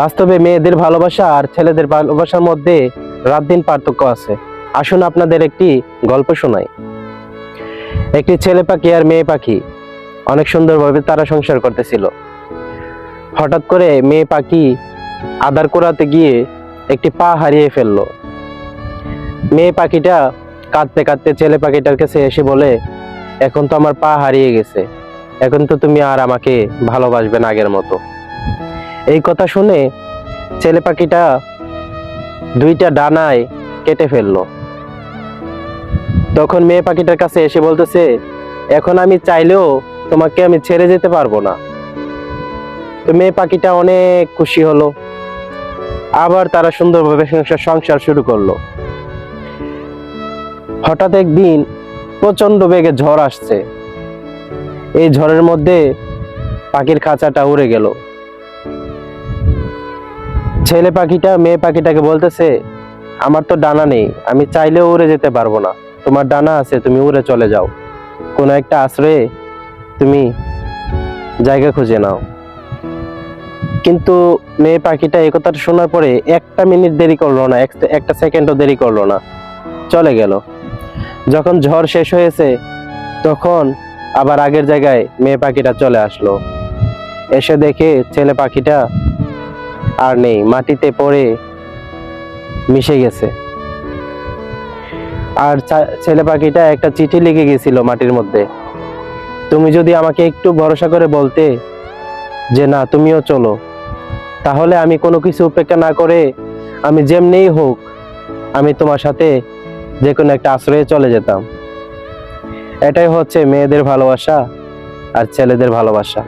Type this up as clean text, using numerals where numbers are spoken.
বাস্তবে মেয়েদের ভালোবাসা আর ছেলেদের ভালোবাসার মধ্যে রাত দিন পার্থক্য আছে। আসুন আপনাদের একটি গল্প শোনাই। একটি ছেলে পাখি আর মেয়ে পাখি অনেক সুন্দরভাবে তারা সংসার করতেছিল। হঠাৎ করে মেয়ে পাখি আদার কুড়াতে গিয়ে একটি পা হারিয়ে ফেললো। মেয়ে পাখিটা কাঁদতে কাঁদতে ছেলে পাখিটার কাছে এসে বলে, এখন তো আমার পা হারিয়ে গেছে, এখন তো তুমি আর আমাকে ভালোবাসবে না আগের মতো। এই কথা শুনে ছেলে পাখিটা দুইটা ডানায় কেটে ফেললো। তখন মেয়ে পাখিটার কাছে এসে বলতেছে, এখন আমি চাইলেও তোমাকে আমি ছেড়ে যেতে পারবো না। তো মেয়ে পাখিটা অনেক খুশি হলো। আবার তারা সুন্দরভাবে সংসার শুরু করলো। হঠাৎ একদিন প্রচন্ড বেগে ঝড় আসছে। এই ঝড়ের মধ্যে পাখির খাঁচাটা উড়ে গেল। ছেলে পাখিটা মেয়ে পাখিটাকে বলতেছে, আমার তো ডানা নেই, আমি চাইলেও উড়ে যেতে পারবো না, তোমার ডানা আছে, তুমি উড়ে চলে যাও, কোনো একটা আশ্রয়ে তুমি জায়গা খুঁজে নাও। কিন্তু মেয়ে পাখিটা এই কথাটা শোনার পরে একটা মিনিট দেরি করলো না, একটা সেকেন্ডও দেরি করলো না, চলে গেল। যখন ঝড় শেষ হয়েছে তখন আবার আগের জায়গায় মেয়ে পাখিটা চলে আসলো। এসে দেখে ছেলে পাখিটা আর নেই, মাটিতে পড়ে মিশে গেছে। আর ছেলে পাখিটা একটা চিঠি লিখে গেছিল মাটির মধ্যে, তুমি যদি আমাকে একটু ভরসা করে বলতে যে না তুমিও চলো, তাহলে আমি কোনো কিছু উপেক্ষা না করে আমি যেমনিই হোক আমি তোমার সাথে যে কোনো একটা আশ্রয়ে চলে যেতাম। এটাই হচ্ছে মেয়েদের ভালোবাসা আর ছেলেদের ভালোবাসা।